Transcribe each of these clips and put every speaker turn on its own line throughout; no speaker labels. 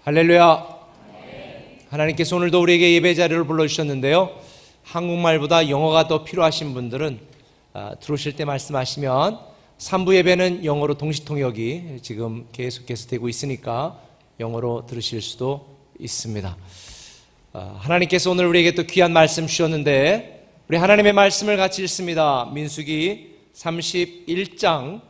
할렐루야. 하나님께서 오늘도 우리에게 예배 자리를 불러주셨는데요, 한국말보다 영어가 더 필요하신 분들은 들어오실 때 말씀하시면 3부 예배는 영어로 동시통역이 지금 계속해서 되고 있으니까 영어로 들으실 수도 있습니다. 하나님께서 오늘 우리에게 또 귀한 말씀 주셨는데, 우리 하나님의 말씀을 같이 읽습니다. 민수기 31장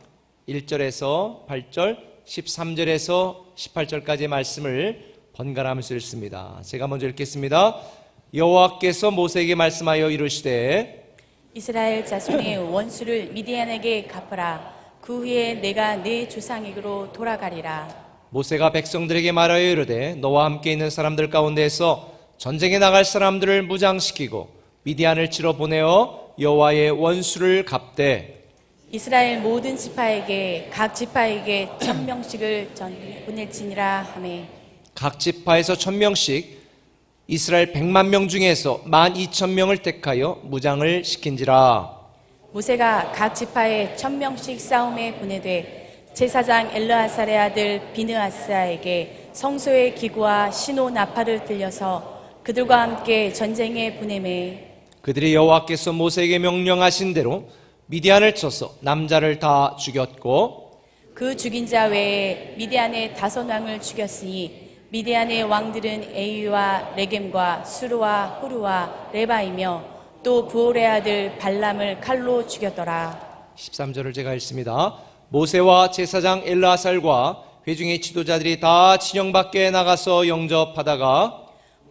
1절에서 8절, 13절에서 18절까지의 말씀을 번갈아가면서 읽습니다. 제가 먼저 읽겠습니다. 여호와께서 모세에게 말씀하여 이르시되,
이스라엘 자손의 원수를 미디안에게 갚으라. 그 후에 내가 내 조상에게로 돌아가리라.
모세가 백성들에게 말하여 이르되, 너와 함께 있는 사람들 가운데에서 전쟁에 나갈 사람들을 무장시키고 미디안을 치러 보내어 여호와의 원수를 갚되,
이스라엘 모든 지파에게 각 지파에게 1000명씩을 보낼지니라 하매,
각 지파에서 1000명씩 이스라엘 100만 명 중에서 12,000명을 택하여 무장을 시킨지라.
모세가 각 지파에 1000명씩 싸움에 보내되 제사장 엘르아살의 아들 비느하스에게 성소의 기구와 신호 나팔을 들려서 그들과 함께 전쟁에 보내매,
그들이 여호와께서 모세에게 명령하신 대로 미디안을 쳐서 남자를 다 죽였고,
그 죽인 자 외에 미디안의 5왕을 죽였으니 미디안의 왕들은 에이와 레겜과 수르와 호르와 레바이며 또 부올의 아들 발람을 칼로 죽였더라.
13절을 제가 읽습니다. 모세와 제사장 엘르아살과 회중의 지도자들이 다 진영 밖에 나가서 영접하다가,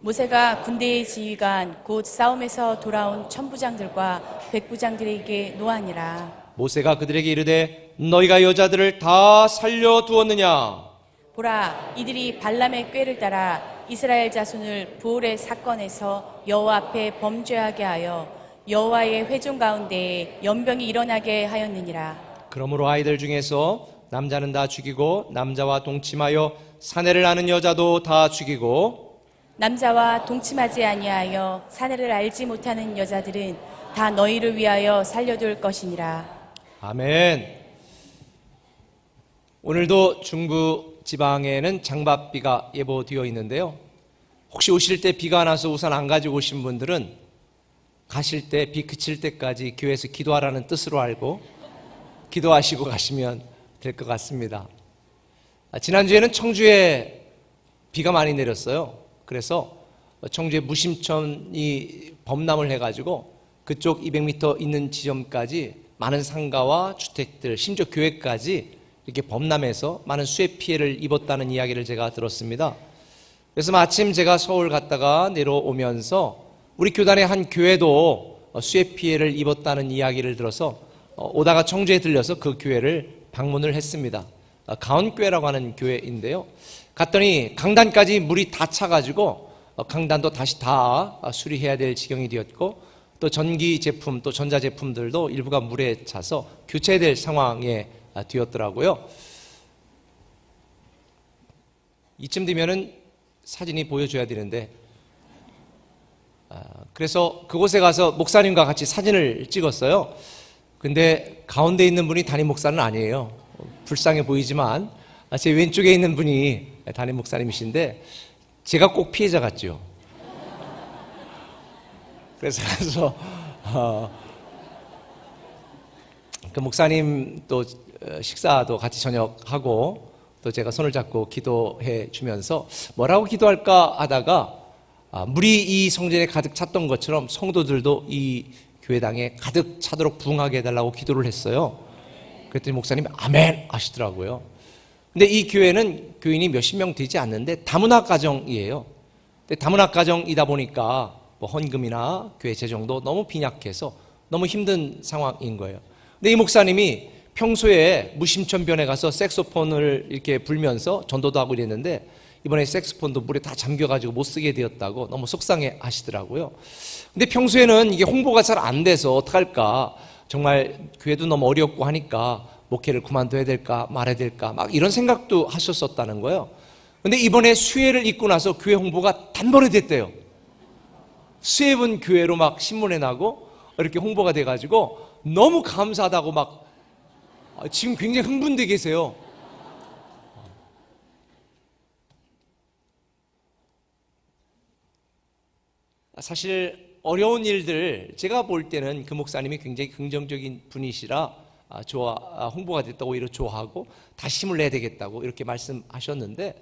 모세가 군대의 지휘관 곧 싸움에서 돌아온 천부장들과 백부장들에게 노하니라.
모세가 그들에게 이르되, 너희가 여자들을 다 살려두었느냐?
보라, 이들이 발람의 꾀를 따라 이스라엘 자손을 부올의 사건에서 여호와 앞에 범죄하게 하여 여호와의 회중 가운데에 연병이 일어나게 하였느니라.
그러므로 아이들 중에서 남자는 다 죽이고 남자와 동침하여 사내를 아는 여자도 다 죽이고,
남자와 동침하지 아니하여 사내를 알지 못하는 여자들은 다 너희를 위하여 살려둘 것이니라.
아멘. 오늘도 중부 지방에는 장맛비가 예보되어 있는데요, 혹시 오실 때 비가 안 와서 우산 안 가지고 오신 분들은 가실 때 비 그칠 때까지 교회에서 기도하라는 뜻으로 알고 기도하시고 가시면 될 것 같습니다. 지난주에는 청주에 비가 많이 내렸어요. 그래서 청주의 무심천이 범람을 해가지고 그쪽 200m 있는 지점까지 많은 상가와 주택들, 심지어 교회까지 이렇게 범람해서 많은 수해 피해를 입었다는 이야기를 제가 들었습니다. 그래서 마침 제가 서울 갔다가 내려오면서 우리 교단의 한 교회도 수해 피해를 입었다는 이야기를 들어서 오다가 청주에 들려서 그 교회를 방문을 했습니다. 가온교회라고 하는 교회인데요, 갔더니 강단까지 물이 다 차가지고 강단도 다시 다 수리해야 될 지경이 되었고, 또 전기 제품, 또 전자 제품들도 일부가 물에 차서 교체될 상황에 되었더라고요. 이쯤 되면은 사진이 보여줘야 되는데, 그래서 그곳에 가서 목사님과 같이 사진을 찍었어요. 근데 가운데 있는 분이 담임 목사는 아니에요. 불쌍해 보이지만 제 왼쪽에 있는 분이 담임 목사님이신데 제가 꼭 피해자 같죠. 그래서 가서 그 목사님 또 식사도 같이 저녁하고, 또 제가 손을 잡고 기도해 주면서 뭐라고 기도할까 하다가 물이 이 성전에 가득 찼던 것처럼 성도들도 이 교회당에 가득 차도록 부응하게 해달라고 기도를 했어요. 그랬더니 목사님이 아멘 하시더라고요. 근데 이 교회는 교인이 몇십 명 되지 않는데 다문화 가정이에요. 근데 다문화 가정이다 보니까 뭐 헌금이나 교회 재정도 너무 빈약해서 너무 힘든 상황인 거예요. 근데 이 목사님이 평소에 무심천변에 가서 색소폰을 이렇게 불면서 전도도 하고 이랬는데 이번에 색소폰도 물에 다 잠겨가지고 못 쓰게 되었다고 너무 속상해 하시더라고요. 근데 평소에는 이게 홍보가 잘 안 돼서 어떡할까, 정말 교회도 너무 어렵고 하니까 목회를 그만둬야 될까 말아야 될까 막 이런 생각도 하셨었다는 거예요. 근데 이번에 수혜를 입고 나서 교회 홍보가 단번에 됐대요. 수혜분 교회로 막 신문에 나고 이렇게 홍보가 돼가지고 너무 감사하다고 막 지금 굉장히 흥분돼 계세요. 사실 어려운 일들, 제가 볼 때는 그 목사님이 굉장히 긍정적인 분이시라 홍보가 됐다고 오히려 좋아하고 다시 힘을 내야 되겠다고 이렇게 말씀하셨는데,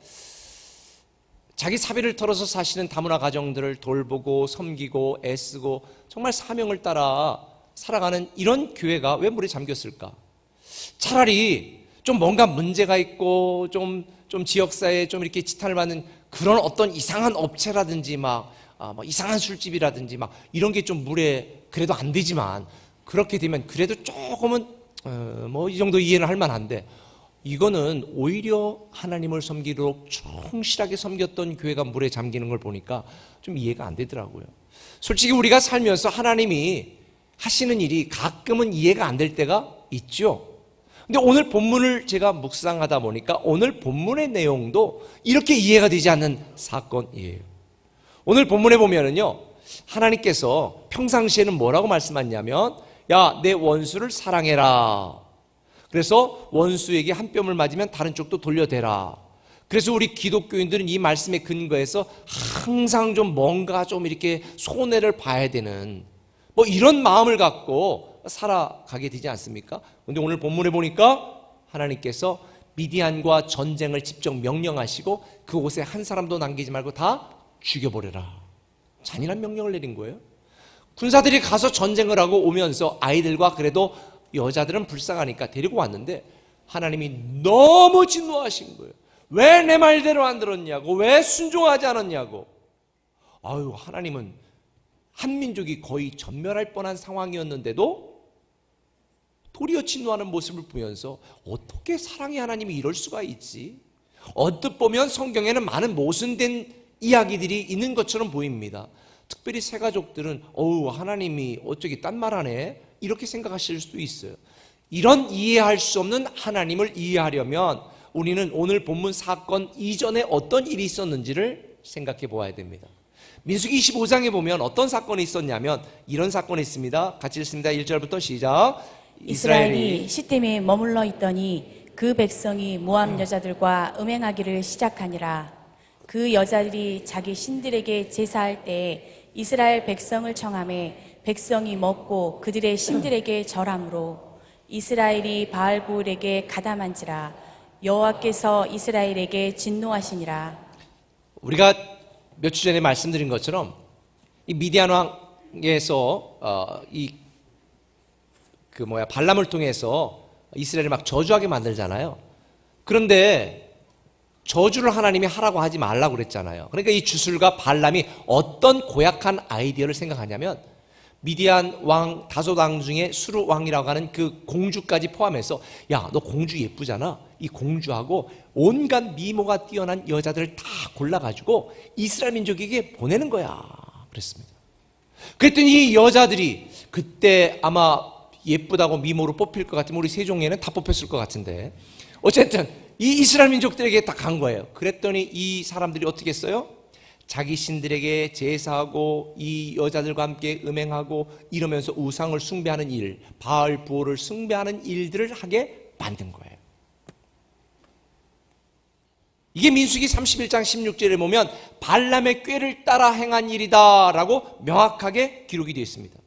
자기 사비를 털어서 사시는 다문화 가정들을 돌보고 섬기고 애쓰고 정말 사명을 따라 살아가는 이런 교회가 왜 물에 잠겼을까? 차라리 좀 뭔가 문제가 있고 좀 지역사회에 좀 이렇게 지탄을 받는 그런 어떤 이상한 업체라든지 뭐 이상한 술집이라든지 막 이런 게 좀 물에 그래도 안 되지만, 그렇게 되면 그래도 조금은 뭐 이 정도 이해는 할 만한데, 이거는 오히려 하나님을 섬기도록 충실하게 섬겼던 교회가 물에 잠기는 걸 보니까 좀 이해가 안 되더라고요. 솔직히 우리가 살면서 하나님이 하시는 일이 가끔은 이해가 안 될 때가 있죠. 근데 오늘 본문을 제가 묵상하다 보니까 오늘 본문의 내용도 이렇게 이해가 되지 않는 사건이에요. 오늘 본문에 보면은요, 하나님께서 평상시에는 뭐라고 말씀하냐면, 야, 내 원수를 사랑해라. 그래서 원수에게 한 뼘을 맞으면 다른 쪽도 돌려대라. 그래서 우리 기독교인들은 이 말씀에 근거해서 항상 좀 뭔가 좀 이렇게 손해를 봐야 되는 뭐 이런 마음을 갖고 살아가게 되지 않습니까? 그런데 오늘 본문에 보니까 하나님께서 미디안과 전쟁을 직접 명령하시고 그곳에 한 사람도 남기지 말고 다 죽여버려라. 잔인한 명령을 내린 거예요. 군사들이 가서 전쟁을 하고 오면서 아이들과 그래도 여자들은 불쌍하니까 데리고 왔는데 하나님이 너무 진노하신 거예요. 왜 내 말대로 안 들었냐고, 왜 순종하지 않았냐고. 아유, 하나님은 한 민족이 거의 전멸할 뻔한 상황이었는데도 도리어 진노하는 모습을 보면서 어떻게 사랑의 하나님이 이럴 수가 있지? 언뜻 보면 성경에는 많은 모순된 이야기들이 있는 것처럼 보입니다. 특별히 새 가족들은 하나님이 어쩌기 딴 말하네 이렇게 생각하실 수도 있어요. 이런 이해할 수 없는 하나님을 이해하려면 우리는 오늘 본문 사건 이전에 어떤 일이 있었는지를 생각해 보아야 됩니다. 민수기 25장에 보면 어떤 사건이 있었냐면 이런 사건이 있습니다. 같이 읽습니다. 1절부터 시작.
이스라엘이 시템에 머물러 있더니 그 백성이 모압 여자들과 음행하기를 시작하니라. 그 여자들이 자기 신들에게 제사할 때에 이스라엘 백성을 청하매 백성이 먹고 그들의 신들에게 절함으로 이스라엘이 바알고울에게 가담한지라. 여호와께서 이스라엘에게 진노하시니라.
우리가 몇 주 전에 말씀드린 것처럼 이 미디안 왕에서 발람을 통해서 이스라엘을 막 저주하게 만들잖아요. 그런데 저주를 하나님이 하라고 하지 말라고 그랬잖아요. 그러니까 이 주술가 발람이 어떤 고약한 아이디어를 생각하냐면 미디안 왕 다섯 왕 중에 수르 왕이라고 하는 그 공주까지 포함해서, 야, 너 공주 예쁘잖아. 이 공주하고 온갖 미모가 뛰어난 여자들을 다 골라가지고 이스라엘 민족에게 보내는 거야. 그랬습니다. 그랬더니 이 여자들이 그때 아마 예쁘다고 미모로 뽑힐 것 같으면 우리 세종에는 다 뽑혔을 것 같은데, 어쨌든 이 이스라엘 민족들에게 다 간 거예요. 그랬더니 이 사람들이 어떻게 했어요? 자기 신들에게 제사하고 이 여자들과 함께 음행하고 이러면서 우상을 숭배하는 일, 바알 부호를 숭배하는 일들을 하게 만든 거예요. 이게 민수기 31장 16절에 보면 발람의 꾀를 따라 행한 일이다라고 명확하게 기록이 되어 있습니다.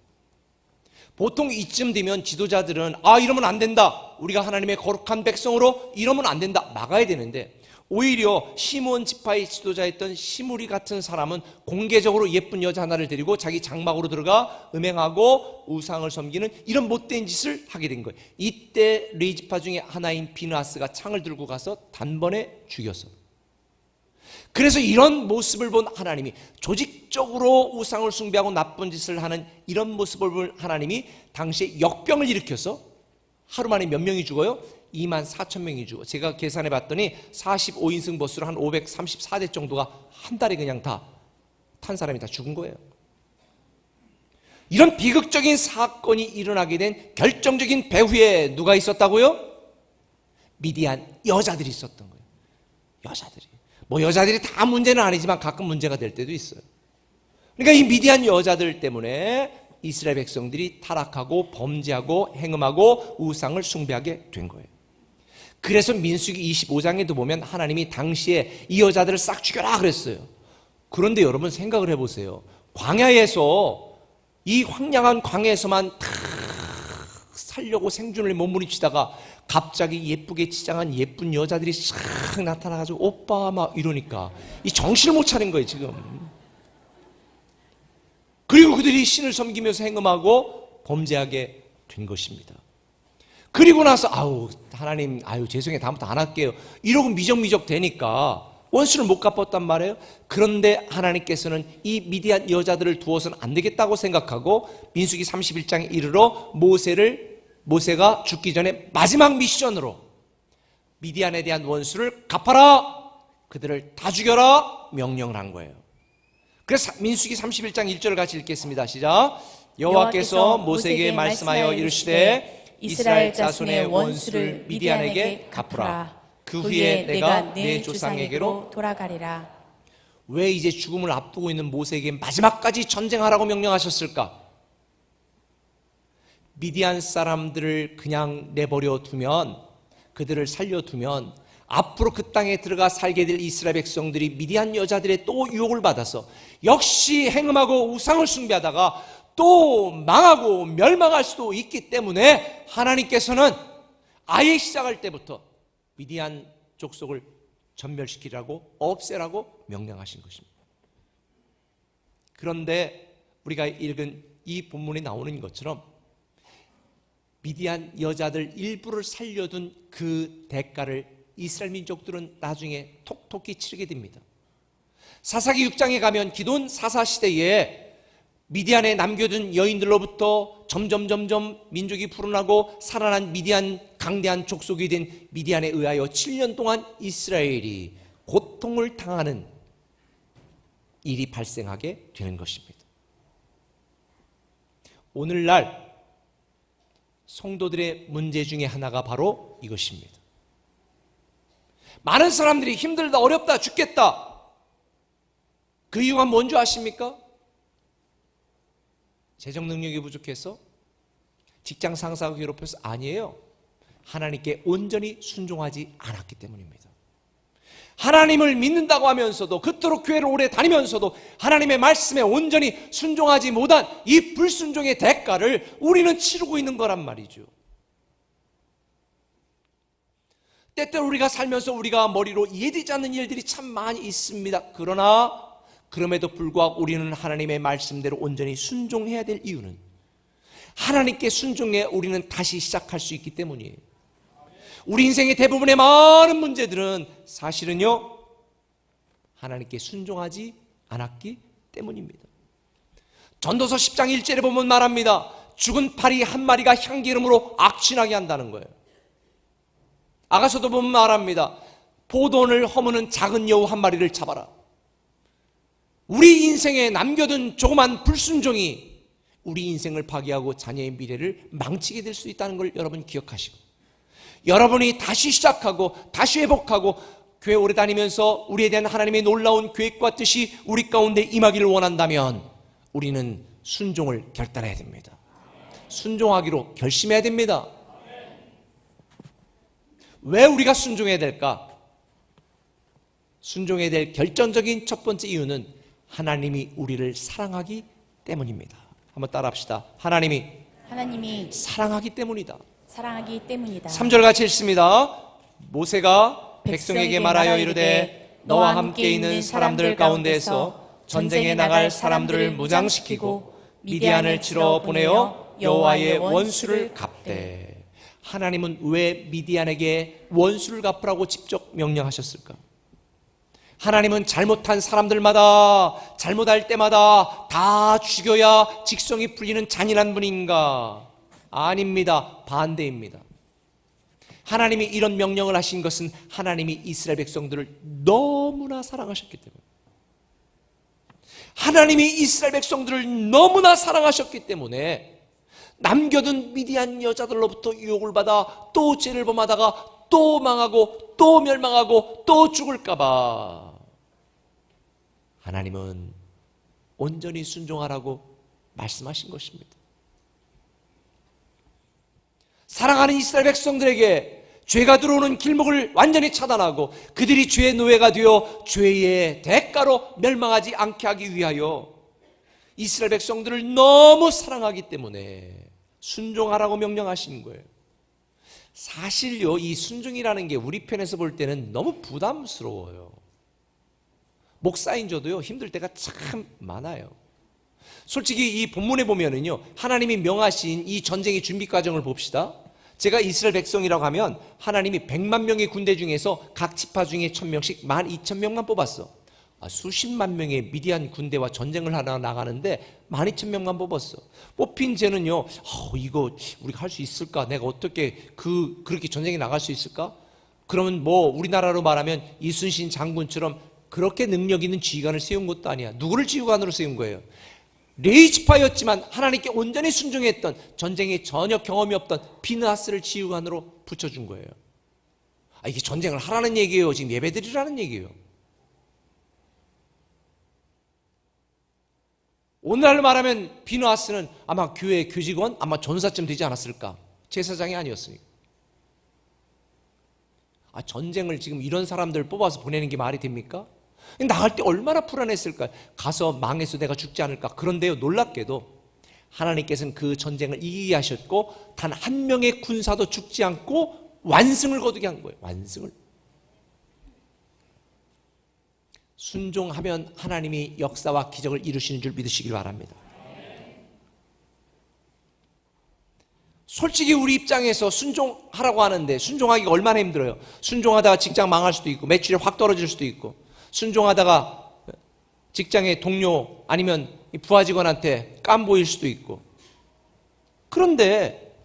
보통 이쯤 되면 지도자들은 이러면 안 된다, 우리가 하나님의 거룩한 백성으로 이러면 안 된다, 막아야 되는데, 오히려 시므온 지파의 지도자였던 시므리 같은 사람은 공개적으로 예쁜 여자 하나를 데리고 자기 장막으로 들어가 음행하고 우상을 섬기는 이런 못된 짓을 하게 된 거예요. 이때 레위지파 중에 하나인 비느하스가 창을 들고 가서 단번에 죽였어요. 그래서 이런 모습을 본 하나님이, 조직적으로 우상을 숭배하고 나쁜 짓을 하는 이런 모습을 본 하나님이 당시에 역병을 일으켜서 하루 만에 몇 명이 죽어요? 24,000명이 죽어. 제가 계산해 봤더니 45인승 버스로 한 534대 정도가 한 달에 그냥 다 탄 사람이 다 죽은 거예요. 이런 비극적인 사건이 일어나게 된 결정적인 배후에 누가 있었다고요? 미디안 여자들이 있었던 거예요. 여자들이. 여자들이 다 문제는 아니지만 가끔 문제가 될 때도 있어요. 그러니까 이 미디안 여자들 때문에 이스라엘 백성들이 타락하고 범죄하고 행음하고 우상을 숭배하게 된 거예요. 그래서 민수기 25장에도 보면 하나님이 당시에 이 여자들을 싹 죽여라 그랬어요. 그런데 여러분 생각을 해보세요. 광야에서, 이 황량한 광야에서만 다 살려고 생존을 몸부림치다가 갑자기 예쁘게 치장한 예쁜 여자들이 싹 나타나가지고 오빠 막 이러니까 이 정신을 못 차린 거예요 지금. 그리고 그들이 신을 섬기면서 행음하고 범죄하게 된 것입니다. 그리고 나서 아우 하나님 아유 죄송해요 다음부터 안 할게요 이러고 미적미적 되니까 원수를 못 갚았단 말이에요. 그런데 하나님께서는 이 미디안 여자들을 두어서는 안 되겠다고 생각하고 민수기 31장에 이르러 모세가 죽기 전에 마지막 미션으로 미디안에 대한 원수를 갚아라, 그들을 다 죽여라 명령을 한 거예요. 그래서 민수기 31장 1절을 같이 읽겠습니다. 시작. 여호와께서 모세에게 말씀하여 이르시되 이스라엘 자손의 원수를 미디안에게 갚으라. 그 후에 내가 내 조상에게로
돌아가리라.
왜 이제 죽음을 앞두고 있는 모세에게 마지막까지 전쟁하라고 명령하셨을까? 미디안 사람들을 그냥 내버려 두면, 그들을 살려두면 앞으로 그 땅에 들어가 살게 될 이스라엘 백성들이 미디안 여자들의 또 유혹을 받아서 역시 행음하고 우상을 숭배하다가 또 망하고 멸망할 수도 있기 때문에 하나님께서는 아예 시작할 때부터 미디안 족속을 전멸시키라고, 없애라고 명령하신 것입니다. 그런데 우리가 읽은 이 본문에 나오는 것처럼 미디안 여자들 일부를 살려둔 그 대가를 이스라엘 민족들은 나중에 톡톡히 치르게 됩니다. 사사기 6장에 가면 기돈 사사시대에 미디안에 남겨둔 여인들로부터 점점 민족이 불어나고 살아난 미디안, 강대한 족속이 된 미디안에 의하여 7년 동안 이스라엘이 고통을 당하는 일이 발생하게 되는 것입니다. 오늘날 성도들의 문제 중에 하나가 바로 이것입니다. 많은 사람들이 힘들다, 어렵다, 죽겠다. 그 이유가 뭔지 아십니까? 재정 능력이 부족해서, 직장 상사가 괴롭혀서? 아니에요. 하나님께 온전히 순종하지 않았기 때문입니다. 하나님을 믿는다고 하면서도, 그토록 교회를 오래 다니면서도 하나님의 말씀에 온전히 순종하지 못한 이 불순종의 대가를 우리는 치르고 있는 거란 말이죠. 때때로 우리가 살면서 우리가 머리로 이해되지 않는 일들이 참 많이 있습니다. 그러나 그럼에도 불구하고 우리는 하나님의 말씀대로 온전히 순종해야 될 이유는 하나님께 순종해 우리는 다시 시작할 수 있기 때문이에요. 우리 인생의 대부분의 많은 문제들은 사실은요, 하나님께 순종하지 않았기 때문입니다. 전도서 10장 1절에 보면 말합니다. 죽은 파리 한 마리가 향기름으로 악취나게 한다는 거예요. 아가서도 보면 말합니다. 포도원을 허무는 작은 여우 한 마리를 잡아라. 우리 인생에 남겨둔 조그만 불순종이 우리 인생을 파괴하고 자녀의 미래를 망치게 될 수 있다는 걸 여러분 기억하시고, 여러분이 다시 시작하고 다시 회복하고 교회 오래 다니면서 우리에 대한 하나님의 놀라운 계획과 뜻이 우리 가운데 임하기를 원한다면 우리는 순종을 결단해야 됩니다. 순종하기로 결심해야 됩니다. 왜 우리가 순종해야 될까? 순종해야 될 결정적인 첫 번째 이유는 하나님이 우리를 사랑하기 때문입니다. 한번 따라합시다. 하나님이 사랑하기 때문이다.
사랑하기 때문이다.
3절 같이 읽습니다. 모세가 백성에게 말하여 이르되 너와 함께 있는 사람들 가운데에서 전쟁에 나갈 사람들을 무장시키고 미디안을 치러 보내어 여호와의 원수를 갚되. 하나님은 왜 미디안에게 원수를 갚으라고 직접 명령하셨을까? 하나님은 잘못한 사람들마다, 잘못할 때마다 다 죽여야 직성이 풀리는 잔인한 분인가? 아닙니다. 반대입니다. 하나님이 이런 명령을 하신 것은 하나님이 이스라엘 백성들을 너무나 사랑하셨기 때문에, 하나님이 이스라엘 백성들을 너무나 사랑하셨기 때문에 남겨둔 미디안 여자들로부터 유혹을 받아 또 죄를 범하다가 또 망하고 또 멸망하고 또 죽을까봐 하나님은 온전히 순종하라고 말씀하신 것입니다. 사랑하는 이스라엘 백성들에게 죄가 들어오는 길목을 완전히 차단하고 그들이 죄의 노예가 되어 죄의 대가로 멸망하지 않게 하기 위하여 이스라엘 백성들을 너무 사랑하기 때문에 순종하라고 명령하신 거예요. 사실요, 이 순종이라는 게 우리 편에서 볼 때는 너무 부담스러워요. 목사인 저도요, 힘들 때가 참 많아요. 솔직히 이 본문에 보면은요, 하나님이 명하신 이 전쟁의 준비 과정을 봅시다. 제가 이스라엘 백성이라고 하면 하나님이 100만 명의 군대 중에서 각 지파 중에 1000명씩 12,000명만 뽑았어. 수십만 명의 미디안 군대와 전쟁을 하나 나가는데 12,000명만 뽑았어. 뽑힌 쟤는요, 이거 우리가 할 수 있을까? 내가 어떻게 그렇게 전쟁에 나갈 수 있을까? 그러면 뭐 우리나라로 말하면 이순신 장군처럼 그렇게 능력 있는 지휘관을 세운 것도 아니야. 누구를 지휘관으로 세운 거예요? 레이지파였지만 하나님께 온전히 순종했던, 전쟁에 전혀 경험이 없던 비느하스를 지휘관으로 붙여준 거예요. 이게 전쟁을 하라는 얘기예요? 지금 예배드리라는 얘기예요? 오늘날로 말하면 비느하스는 아마 교회 교직원, 아마 전사쯤 되지 않았을까? 제사장이 아니었으니까. 전쟁을 지금 이런 사람들 뽑아서 보내는 게 말이 됩니까? 나갈 때 얼마나 불안했을까요? 가서 망해서 내가 죽지 않을까? 그런데요, 놀랍게도 하나님께서는 그 전쟁을 이기게 하셨고 단 한 명의 군사도 죽지 않고 완승을 거두게 한 거예요. 완승을. 순종하면 하나님이 역사와 기적을 이루시는 줄 믿으시길 바랍니다. 솔직히 우리 입장에서 순종하라고 하는데 순종하기가 얼마나 힘들어요. 순종하다가 직장 망할 수도 있고 매출이 확 떨어질 수도 있고, 순종하다가 직장의 동료 아니면 부하 직원한테 깜보일 수도 있고. 그런데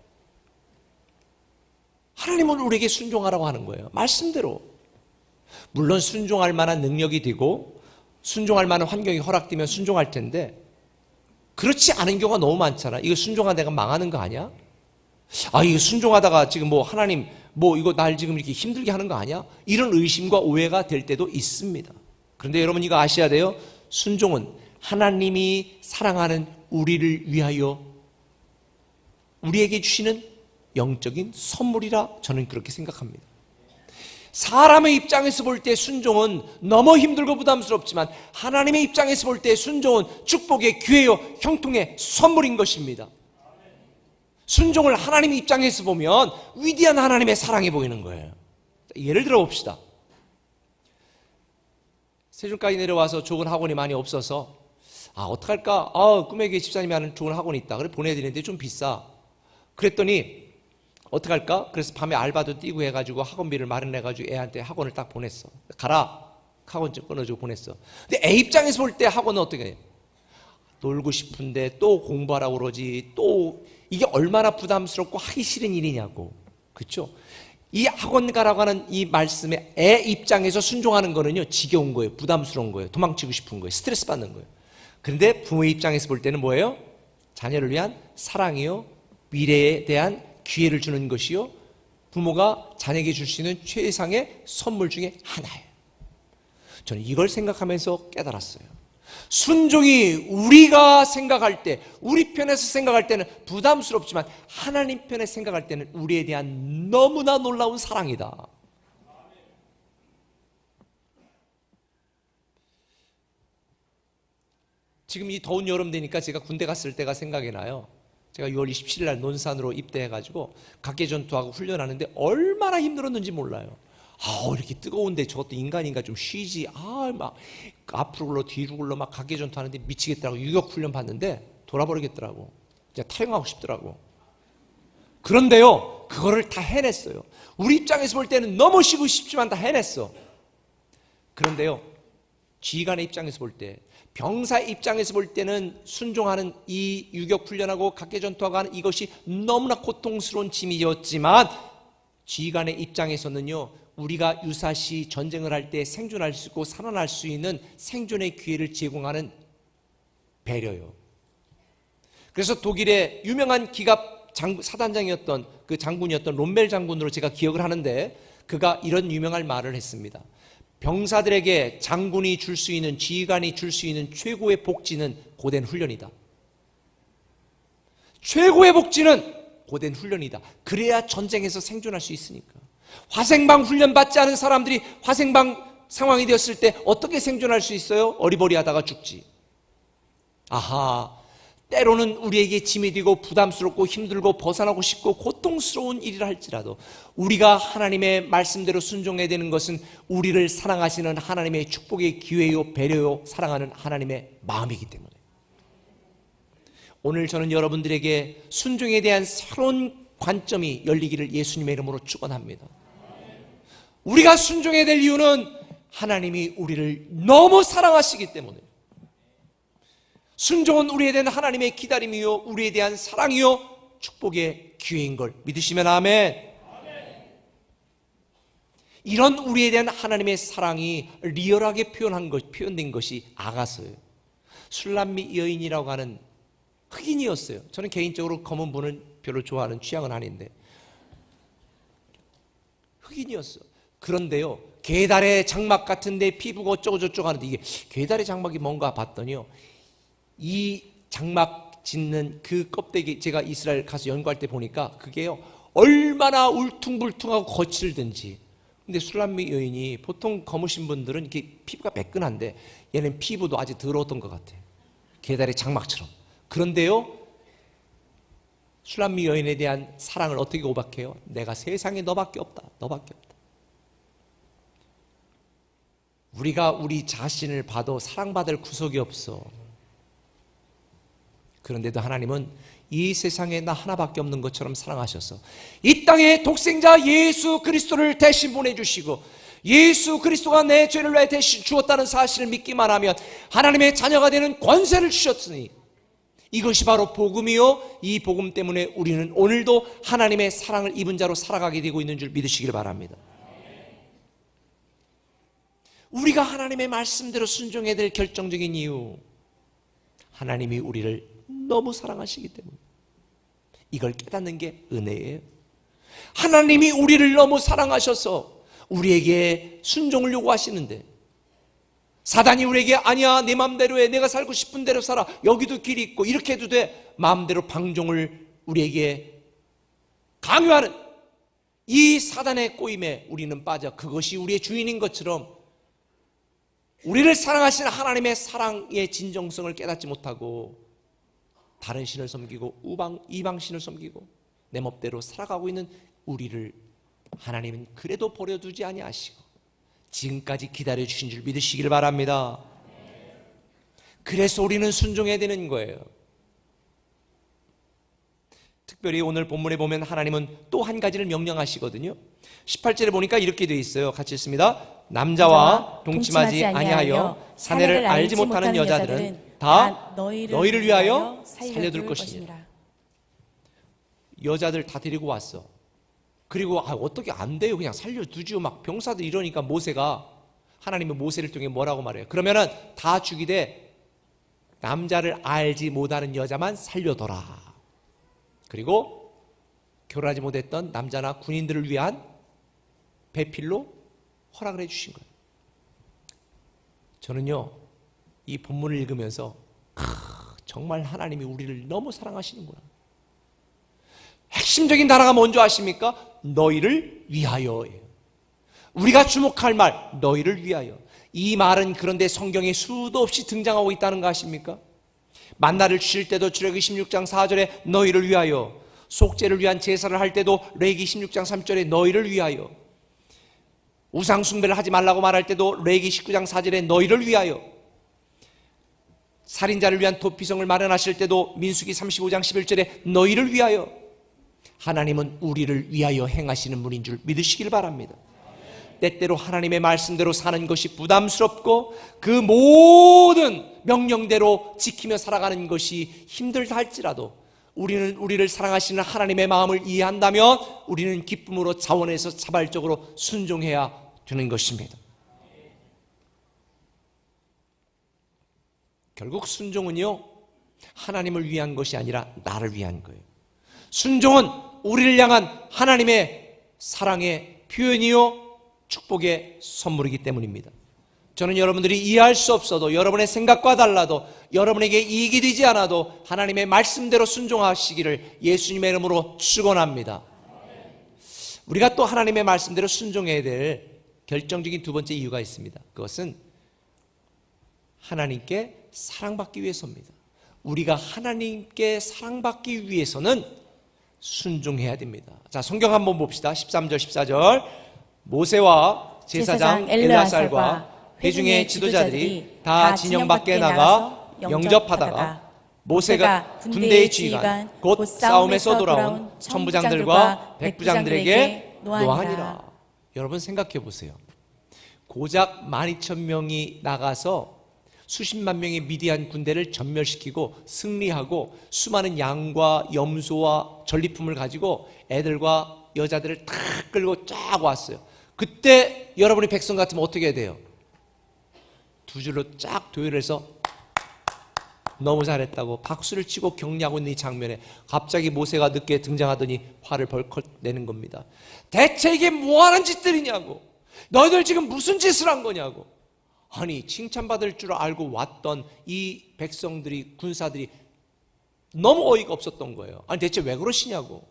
하나님은 우리에게 순종하라고 하는 거예요. 말씀대로. 물론 순종할 만한 능력이 되고 순종할 만한 환경이 허락되면 순종할 텐데, 그렇지 않은 경우가 너무 많잖아. 이거 순종하다 내가 망하는 거 아니야? 이거 순종하다가 지금 뭐 하나님 이거 날 지금 이렇게 힘들게 하는 거 아니야? 이런 의심과 오해가 될 때도 있습니다. 그런데 여러분 이거 아셔야 돼요. 순종은 하나님이 사랑하는 우리를 위하여 우리에게 주시는 영적인 선물이라 저는 그렇게 생각합니다. 사람의 입장에서 볼 때 순종은 너무 힘들고 부담스럽지만 하나님의 입장에서 볼 때 순종은 축복의 기회요 형통의 선물인 것입니다. 순종을 하나님의 입장에서 보면 위대한 하나님의 사랑이 보이는 거예요. 예를 들어 봅시다. 세종까지 내려와서 좋은 학원이 많이 없어서 어떡할까? 꿈의 교회 집사님이 하는 좋은 학원이 있다. 그래 보내드리는데 좀 비싸. 그랬더니 어떡할까? 그래서 밤에 알바도 뛰고 해가지고 학원비를 마련해가지고 애한테 학원을 딱 보냈어. 가라. 학원 좀 끊어주고 보냈어. 근데 애 입장에서 볼 때 학원은 어떻게 해? 놀고 싶은데 또 공부하라고 그러지. 또 이게 얼마나 부담스럽고 하기 싫은 일이냐고. 그렇죠? 이 학원 가라고 하는 이 말씀에 애 입장에서 순종하는 거는요, 지겨운 거예요. 부담스러운 거예요. 도망치고 싶은 거예요. 스트레스 받는 거예요. 그런데 부모의 입장에서 볼 때는 뭐예요? 자녀를 위한 사랑이요, 미래에 대한 기회를 주는 것이요, 부모가 자녀에게 줄 수 있는 최상의 선물 중에 하나예요. 저는 이걸 생각하면서 깨달았어요. 순종이 우리가 생각할 때, 우리 편에서 생각할 때는 부담스럽지만 하나님 편에 생각할 때는 우리에 대한 너무나 놀라운 사랑이다. 지금 이 더운 여름 되니까 제가 군대 갔을 때가 생각이 나요. 제가 6월 27일 날 논산으로 입대해가지고 각계전투하고 훈련하는데 얼마나 힘들었는지 몰라요. 이렇게 뜨거운데 저것도 인간인가 좀 쉬지. 막 앞으로 굴러 뒤로 굴러 막 각계전투하는데 미치겠더라고. 유격훈련 받는데 돌아버리겠더라고. 그냥 탈영하고 싶더라고. 그런데요, 그거를 다 해냈어요. 우리 입장에서 볼 때는 너무 쉬고 싶지만 다 해냈어. 그런데요, 지휘관의 입장에서 볼 때, 병사의 입장에서 볼 때는 순종하는 이 유격훈련하고 각계전투하고 하는 이것이 너무나 고통스러운 짐이었지만, 지휘관의 입장에서는요, 우리가 유사시 전쟁을 할 때 생존할 수 있고 살아날 수 있는 생존의 기회를 제공하는 배려요. 그래서 독일의 유명한 기갑 사단장이었던 그 장군이었던 롬멜 장군으로 제가 기억을 하는데, 그가 이런 유명한 말을 했습니다. 병사들에게 장군이 줄 수 있는, 지휘관이 줄 수 있는 최고의 복지는 고된 훈련이다. 최고의 복지는 고된 훈련이다. 그래야 전쟁에서 생존할 수 있으니까. 화생방 훈련 받지 않은 사람들이 화생방 상황이 되었을 때 어떻게 생존할 수 있어요? 어리버리하다가 죽지. 아하, 때로는 우리에게 짐이 되고 부담스럽고 힘들고 벗어나고 싶고 고통스러운 일이라 할지라도 우리가 하나님의 말씀대로 순종해야 되는 것은 우리를 사랑하시는 하나님의 축복의 기회요, 배려요, 사랑하는 하나님의 마음이기 때문에 오늘 저는 여러분들에게 순종에 대한 새로운 관점이 열리기를 예수님의 이름으로 축원합니다. 우리가 순종해야 될 이유는 하나님이 우리를 너무 사랑하시기 때문에 순종은 우리에 대한 하나님의 기다림이요, 우리에 대한 사랑이요, 축복의 기회인 걸 믿으시면 아멘. 이런 우리에 대한 하나님의 사랑이 리얼하게 표현된 것이 아가서예요. 술람미 여인이라고 하는 흑인이었어요. 저는 개인적으로 검은 분을 별로 좋아하는 취향은 아닌데 흑인이었어. 그런데요, 계달의 장막 같은데 피부가 어쩌고저쩌고 하는데 이게 계달의 장막이 뭔가 봤더니요, 이 장막 짓는 그 껍데기, 제가 이스라엘 가서 연구할 때 보니까 그게요 얼마나 울퉁불퉁하고 거칠든지. 근데 술람미 여인이 보통 검으신 분들은 이렇게 피부가 매끈한데 얘는 피부도 아주 더러웠던 것 같아요. 계달의 장막처럼. 그런데요, 술람미 여인에 대한 사랑을 어떻게 고백해요? 내가 세상에 너밖에 없다. 너밖에 없다. 우리가 우리 자신을 봐도 사랑받을 구석이 없어. 그런데도 하나님은 이 세상에 나 하나밖에 없는 것처럼 사랑하셔서 이 땅에 독생자 예수 그리스도를 대신 보내주시고 예수 그리스도가 내 죄를 내 대신 주었다는 사실을 믿기만 하면 하나님의 자녀가 되는 권세를 주셨으니 이것이 바로 복음이요, 이 복음 때문에 우리는 오늘도 하나님의 사랑을 입은 자로 살아가게 되고 있는 줄 믿으시길 바랍니다. 우리가 하나님의 말씀대로 순종해야 될 결정적인 이유, 하나님이 우리를 너무 사랑하시기 때문에 이걸 깨닫는 게 은혜예요. 하나님이 우리를 너무 사랑하셔서 우리에게 순종을 요구하시는데 사단이 우리에게 아니야, 내 마음대로 해, 내가 살고 싶은 대로 살아, 여기도 길이 있고 이렇게 해도 돼, 마음대로 방종을 우리에게 강요하는 이 사단의 꼬임에 우리는 빠져 그것이 우리의 주인인 것처럼 우리를 사랑하시는 하나님의 사랑의 진정성을 깨닫지 못하고 다른 신을 섬기고 이방신을 섬기고 내 멋대로 살아가고 있는 우리를 하나님은 그래도 버려두지 아니하시고 지금까지 기다려주신 줄 믿으시길 바랍니다. 그래서 우리는 순종해야 되는 거예요. 특별히 오늘 본문에 보면 하나님은 또 한 가지를 명령하시거든요. 18절에 보니까 이렇게 되어 있어요. 같이 읽습니다. 남자와 동침하지 아니하여 사내를 알지 못하는 여자들은 다 너희를 위하여 살려둘 것이니라. 여자들 다 데리고 왔어. 그리고 어떻게 안 돼요, 그냥 살려두지요. 막 병사들 이러니까 모세가, 하나님은 모세를 통해 뭐라고 말해요? 그러면은 다 죽이되 남자를 알지 못하는 여자만 살려둬라. 그리고 결혼하지 못했던 남자나 군인들을 위한 배필로 허락을 해주신 거예요. 저는요, 이 본문을 읽으면서 정말 하나님이 우리를 너무 사랑하시는구나. 핵심적인 단어가 뭔지 아십니까? 너희를 위하여예요. 우리가 주목할 말, 너희를 위하여. 이 말은 그런데 성경에 수도 없이 등장하고 있다는 거 아십니까? 만나를 주실 때도 출애굽기 16장 4절에 너희를 위하여, 속죄를 위한 제사를 할 때도 레위기 16장 3절에 너희를 위하여, 우상 숭배를 하지 말라고 말할 때도 레위기 19장 4절에 너희를 위하여, 살인자를 위한 도피성을 마련하실 때도 민수기 35장 11절에 너희를 위하여. 하나님은 우리를 위하여 행하시는 분인 줄 믿으시길 바랍니다. 때때로 하나님의 말씀대로 사는 것이 부담스럽고 그 모든 명령대로 지키며 살아가는 것이 힘들다 할지라도 우리는 우리를 사랑하시는 하나님의 마음을 이해한다면 우리는 기쁨으로 자원해서 자발적으로 순종해야 되는 것입니다. 결국 순종은요, 하나님을 위한 것이 아니라 나를 위한 거예요. 순종은 우리를 향한 하나님의 사랑의 표현이요, 축복의 선물이기 때문입니다. 저는 여러분들이 이해할 수 없어도, 여러분의 생각과 달라도, 여러분에게 이익이 되지 않아도 하나님의 말씀대로 순종하시기를 예수님의 이름으로 축원합니다. 우리가 또 하나님의 말씀대로 순종해야 될 결정적인 두 번째 이유가 있습니다. 그것은 하나님께 사랑받기 위해서입니다. 우리가 하나님께 사랑받기 위해서는 순종해야 됩니다. 자, 성경 한번 봅시다. 13절 14절. 모세와 제사장 엘르아살과 회중의 지도자들이 다 진영 밖에 나가 영접하다가 모세가 군대의 지휘관 곧 싸움에서 돌아온 천부장들과 백부장들에게 노하니라. 여러분 생각해 보세요. 고작 12,000명이 나가서 수십만 명의 미디안 군대를 전멸시키고 승리하고 수많은 양과 염소와 전리품을 가지고 애들과 여자들을 다 끌고 쫙 왔어요. 그때 여러분이 백성 같으면 어떻게 해야 돼요? 두 줄로 쫙 도열을 해서 너무 잘했다고 박수를 치고 격려하고 있는 이 장면에 갑자기 모세가 늦게 등장하더니 화를 벌컥 내는 겁니다. 대체 이게 뭐하는 짓들이냐고, 너희들 지금 무슨 짓을 한 거냐고. 아니, 칭찬받을 줄 알고 왔던 이 백성들이, 군사들이 너무 어이가 없었던 거예요. 아니 대체 왜 그러시냐고.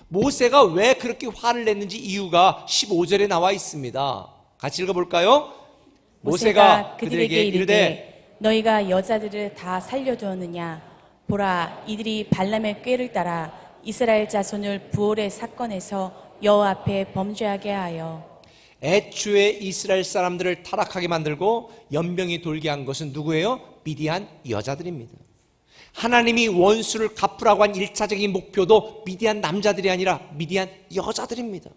모세가 왜 그렇게 화를 냈는지 이유가 15절에 나와 있습니다. 같이 읽어볼까요? 모세가 그들에게 이르되
너희가 여자들을 다 살려두었느냐? 보라, 이들이 발람의 꾀를 따라 이스라엘 자손을 부올의 사건에서 여호와 앞에 범죄하게 하여
애초에 이스라엘 사람들을 타락하게 만들고 연병이 돌게 한 것은 누구예요? 미디안 여자들입니다. 하나님이 원수를 갚으라고 한 1차적인 목표도 미디안 남자들이 아니라 미디안 여자들입니다.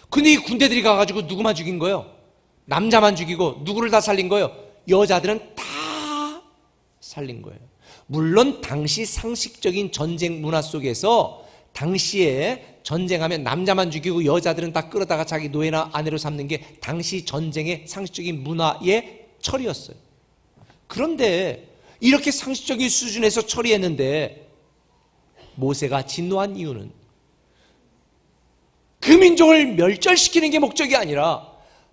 근데 이 군대들이 가가지고 누구만 죽인 거예요? 남자만 죽이고 누구를 다 살린 거예요? 여자들은 다 살린 거예요. 물론 당시 상식적인 전쟁 문화 속에서 당시에 전쟁하면 남자만 죽이고 여자들은 다 끌어다가 자기 노예나 아내로 삼는 게 당시 전쟁의 상식적인 문화의 철이었어요. 그런데 이렇게 상식적인 수준에서 처리했는데 모세가 진노한 이유는 그 민족을 멸절시키는 게 목적이 아니라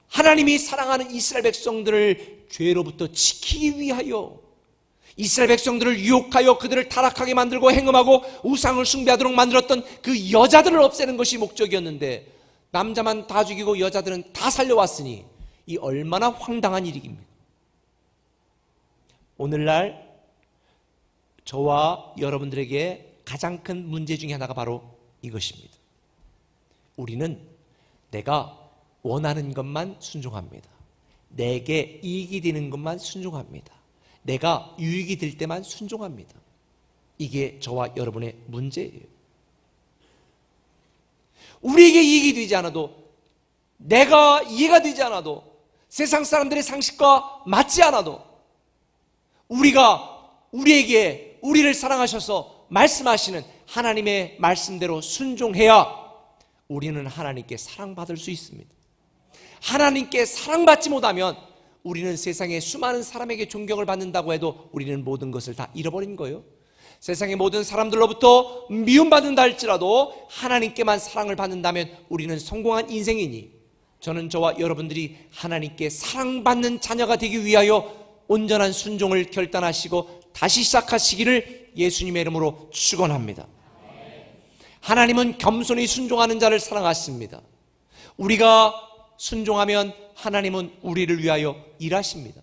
하나님이 사랑하는 이스라엘 백성들을 죄로부터 지키기 위하여, 이스라엘 백성들을 유혹하여 그들을 타락하게 만들고 행음하고 우상을 숭배하도록 만들었던 그 여자들을 없애는 것이 목적이었는데 남자만 다 죽이고 여자들은 다 살려왔으니 이 얼마나 황당한 일입니까? 오늘날 저와 여러분들에게 가장 큰 문제 중에 하나가 바로 이것입니다. 우리는 내가 원하는 것만 순종합니다. 내게 이익이 되는 것만 순종합니다. 내가 유익이 될 때만 순종합니다. 이게 저와 여러분의 문제예요. 우리에게 이익이 되지 않아도, 내가 이해가 되지 않아도, 세상 사람들의 상식과 맞지 않아도 우리가 우리에게 우리를 사랑하셔서 말씀하시는 하나님의 말씀대로 순종해야 우리는 하나님께 사랑받을 수 있습니다. 하나님께 사랑받지 못하면 우리는 세상의 수많은 사람에게 존경을 받는다고 해도 우리는 모든 것을 다 잃어버린 거예요. 세상의 모든 사람들로부터 미움받는다 할지라도 하나님께만 사랑을 받는다면 우리는 성공한 인생이니, 저는 저와 여러분들이 하나님께 사랑받는 자녀가 되기 위하여 온전한 순종을 결단하시고 다시 시작하시기를 예수님의 이름으로 축원합니다. 하나님은 겸손히 순종하는 자를 사랑하십니다. 우리가 순종하면 하나님은 우리를 위하여 일하십니다.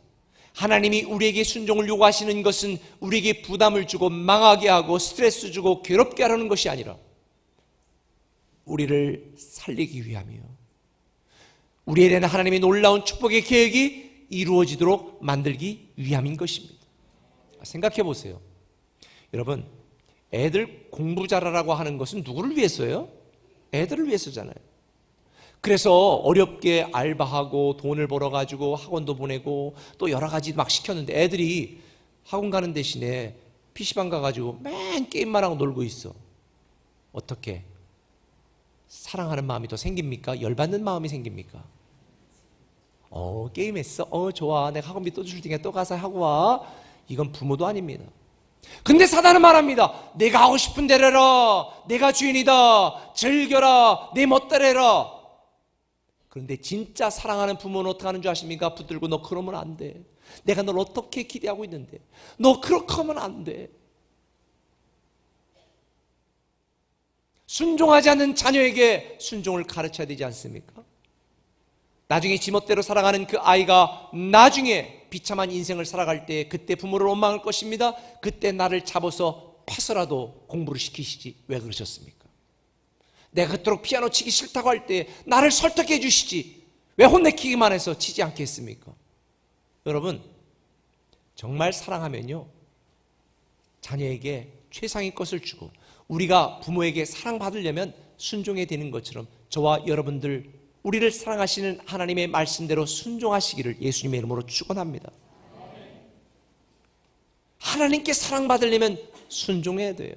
하나님이 우리에게 순종을 요구하시는 것은 우리에게 부담을 주고 망하게 하고 스트레스 주고 괴롭게 하려는 것이 아니라 우리를 살리기 위함이요, 우리에 대한 하나님의 놀라운 축복의 계획이 이루어지도록 만들기 위함인 것입니다. 생각해 보세요. 여러분, 애들 공부 잘하라고 하는 것은 누구를 위해서요? 애들을 위해서잖아요. 그래서 어렵게 알바하고 돈을 벌어가지고 학원도 보내고 또 여러 가지 막 시켰는데 애들이 학원 가는 대신에 PC방 가가지고 맨 게임만 하고 놀고 있어. 어떻게? 사랑하는 마음이 더 생깁니까? 열받는 마음이 생깁니까? 게임했어? 좋아. 내가 학원비 또 줄 테니까 또 가서 하고 와. 이건 부모도 아닙니다. 근데 사단은 말합니다. 내가 하고 싶은 대로 해라. 내가 주인이다. 즐겨라. 내 멋대로 해라. 그런데 진짜 사랑하는 부모는 어떻게 하는 줄 아십니까? 붙들고 너 그러면 안 돼. 내가 널 어떻게 기대하고 있는데. 너 그렇게 하면 안 돼. 순종하지 않는 자녀에게 순종을 가르쳐야 되지 않습니까? 나중에 지멋대로 살아가는 그 아이가 나중에 비참한 인생을 살아갈 때 그때 부모를 원망할 것입니다. 그때 나를 잡아서 패서라도 공부를 시키시지 왜 그러셨습니까? 내가 그토록 피아노 치기 싫다고 할 때 나를 설득해 주시지 왜 혼내키기만 해서 치지 않겠습니까? 여러분, 정말 사랑하면요, 자녀에게 최상의 것을 주고 우리가 부모에게 사랑받으려면 순종해야 되는 것처럼 저와 여러분들 우리를 사랑하시는 하나님의 말씀대로 순종하시기를 예수님의 이름으로 축원합니다. 하나님께 사랑받으려면 순종해야 돼요.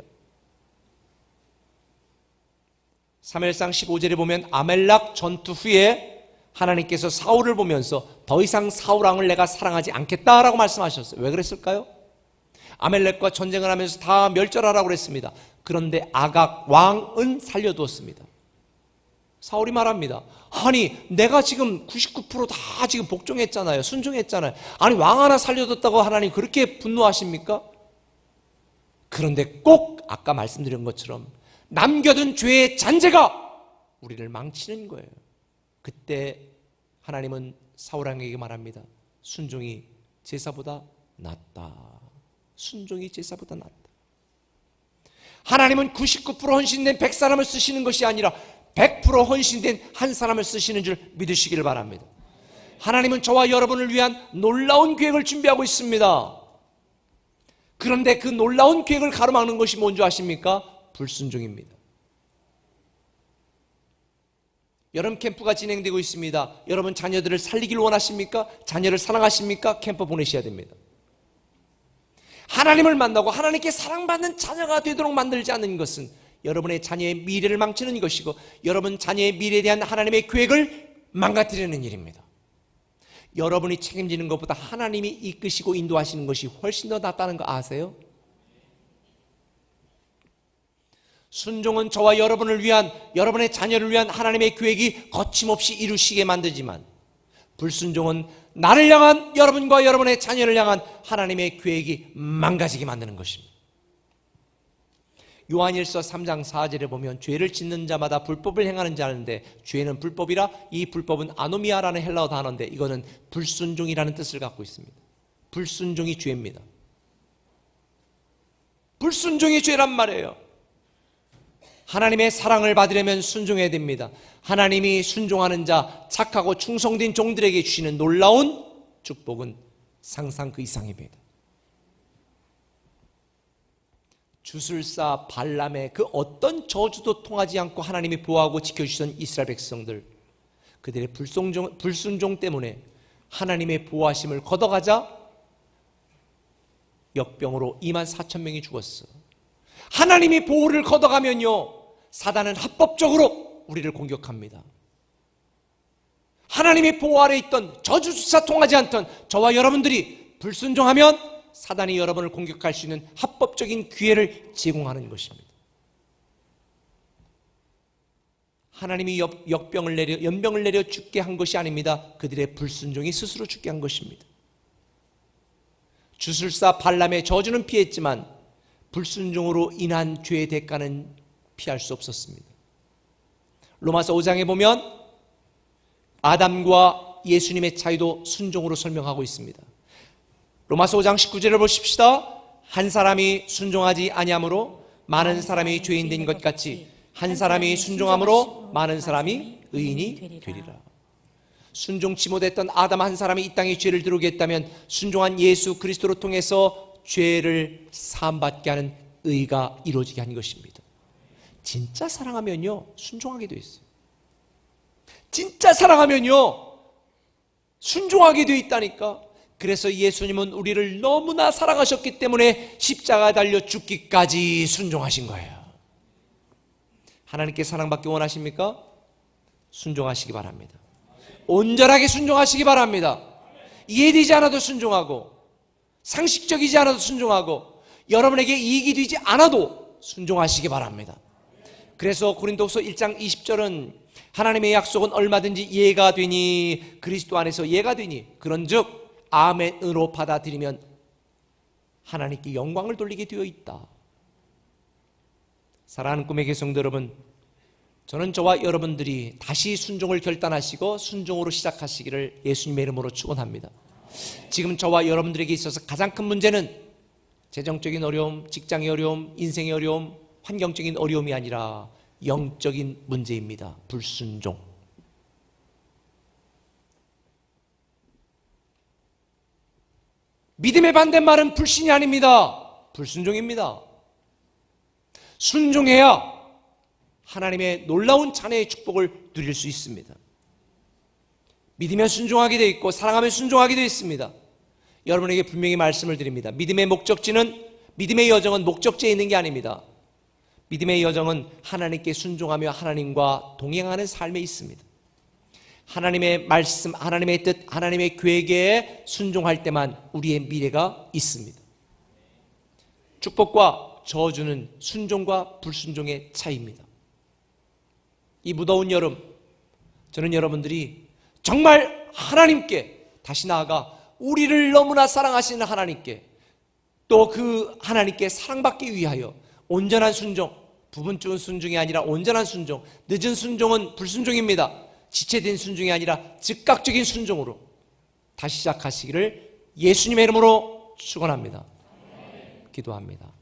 사무엘상 15절에 보면 아멜락 전투 후에 하나님께서 사울을 보면서 더 이상 사울 왕을 내가 사랑하지 않겠다라고 말씀하셨어요. 왜 그랬을까요? 아멜렉과 전쟁을 하면서 다 멸절하라고 그랬습니다. 그런데 아각 왕은 살려두었습니다. 사울이 말합니다. 아니 내가 지금 99%다 지금 복종했잖아요. 순종했잖아요. 아니 왕 하나 살려뒀다고 하나님 그렇게 분노하십니까? 그런데 꼭 아까 말씀드린 것처럼 남겨둔 죄의 잔재가 우리를 망치는 거예요. 그때 하나님은 사울 왕에게 말합니다. 순종이 제사보다 낫다. 순종이 제사보다 낫다. 하나님은 99% 헌신된 100사람을 쓰시는 것이 아니라 100% 헌신된 한 사람을 쓰시는 줄 믿으시기를 바랍니다. 하나님은 저와 여러분을 위한 놀라운 계획을 준비하고 있습니다. 그런데 그 놀라운 계획을 가로막는 것이 뭔지 아십니까? 불순종입니다. 여름 캠프가 진행되고 있습니다. 여러분 자녀들을 살리기를 원하십니까? 자녀를 사랑하십니까? 캠프 보내셔야 됩니다. 하나님을 만나고 하나님께 사랑받는 자녀가 되도록 만들지 않는 것은 여러분의 자녀의 미래를 망치는 것이고 여러분 자녀의 미래에 대한 하나님의 계획을 망가뜨리는 일입니다. 여러분이 책임지는 것보다 하나님이 이끄시고 인도하시는 것이 훨씬 더 낫다는 거 아세요? 순종은 저와 여러분을 위한, 여러분의 자녀를 위한 하나님의 계획이 거침없이 이루시게 만들지만 불순종은 나를 향한, 여러분과 여러분의 자녀를 향한 하나님의 계획이 망가지게 만드는 것입니다. 요한일서 3장 4절에 보면 죄를 짓는 자마다 불법을 행하는 자인데 죄는 불법이라 이 불법은 아노미아라는 헬라어 단어인데 이거는 불순종이라는 뜻을 갖고 있습니다. 불순종이 죄입니다. 불순종이 죄란 말이에요. 하나님의 사랑을 받으려면 순종해야 됩니다. 하나님이 순종하는 자, 착하고 충성된 종들에게 주시는 놀라운 축복은 상상 그 이상입니다. 주술사 발람의 그 어떤 저주도 통하지 않고 하나님이 보호하고 지켜주시던 이스라엘 백성들, 그들의 불순종 때문에 하나님의 보호하심을 걷어가자 역병으로 24,000명이 죽었어. 하나님이 보호를 걷어가면요 사단은 합법적으로 우리를 공격합니다. 하나님의 보호 아래 있던 저주수사 통하지 않던 저와 여러분들이 불순종하면 사단이 여러분을 공격할 수 있는 합법적인 기회를 제공하는 것입니다. 하나님이 연병을 내려 죽게 한 것이 아닙니다. 그들의 불순종이 스스로 죽게 한 것입니다. 주술사 발람의 저주는 피했지만 불순종으로 인한 죄의 대가는 피할 수 없었습니다. 로마서 5장에 보면 아담과 예수님의 차이도 순종으로 설명하고 있습니다. 로마서 5장 19절을 보십시다. 한 사람이 순종하지 아니함으로 많은 사람이 죄인 된 것 같이 한 사람이 순종함으로 많은 사람이 의인이 되리라. 순종치 못했던 아담 한 사람이 이 땅에 죄를 들어오게 했다면 순종한 예수 그리스도로 통해서 죄를 사함받게 하는 의가 이루어지게 한 것입니다. 진짜 사랑하면요 순종하게 돼 있어요. 진짜 사랑하면요 순종하게 돼 있다니까. 그래서 예수님은 우리를 너무나 사랑하셨기 때문에 십자가 달려 죽기까지 순종하신 거예요. 하나님께 사랑받기 원하십니까? 순종하시기 바랍니다. 온전하게 순종하시기 바랍니다. 이해되지 않아도 순종하고 상식적이지 않아도 순종하고 여러분에게 이익이 되지 않아도 순종하시기 바랍니다. 그래서 고린도후서 1장 20절은 하나님의 약속은 얼마든지 예가 되니 그리스도 안에서 예가 되니 그런즉 아멘으로 받아들이면 하나님께 영광을 돌리게 되어 있다. 사랑하는 꿈의 개성도 여러분, 저는 저와 여러분들이 다시 순종을 결단하시고 순종으로 시작하시기를 예수님의 이름으로 축원합니다. 지금 저와 여러분들에게 있어서 가장 큰 문제는 재정적인 어려움, 직장의 어려움, 인생의 어려움, 환경적인 어려움이 아니라 영적인 문제입니다. 불순종. 믿음의 반대말은 불신이 아닙니다. 불순종입니다. 순종해야 하나님의 놀라운 자녀의 축복을 누릴 수 있습니다. 믿으면 순종하게 되어 있고 사랑하면 순종하게 되어 있습니다. 여러분에게 분명히 말씀을 드립니다. 믿음의 목적지는, 믿음의 여정은 목적지에 있는 게 아닙니다. 믿음의 여정은 하나님께 순종하며 하나님과 동행하는 삶에 있습니다. 하나님의 말씀, 하나님의 뜻, 하나님의 계획에 순종할 때만 우리의 미래가 있습니다. 축복과 저주는 순종과 불순종의 차이입니다. 이 무더운 여름, 저는 여러분들이 정말 하나님께 다시 나아가 우리를 너무나 사랑하시는 하나님께, 또 그 하나님께 사랑받기 위하여 온전한 순종, 부분적인 순종이 아니라 온전한 순종, 늦은 순종은 불순종입니다. 지체된 순종이 아니라 즉각적인 순종으로 다시 시작하시기를 예수님의 이름으로 축원합니다. 기도합니다.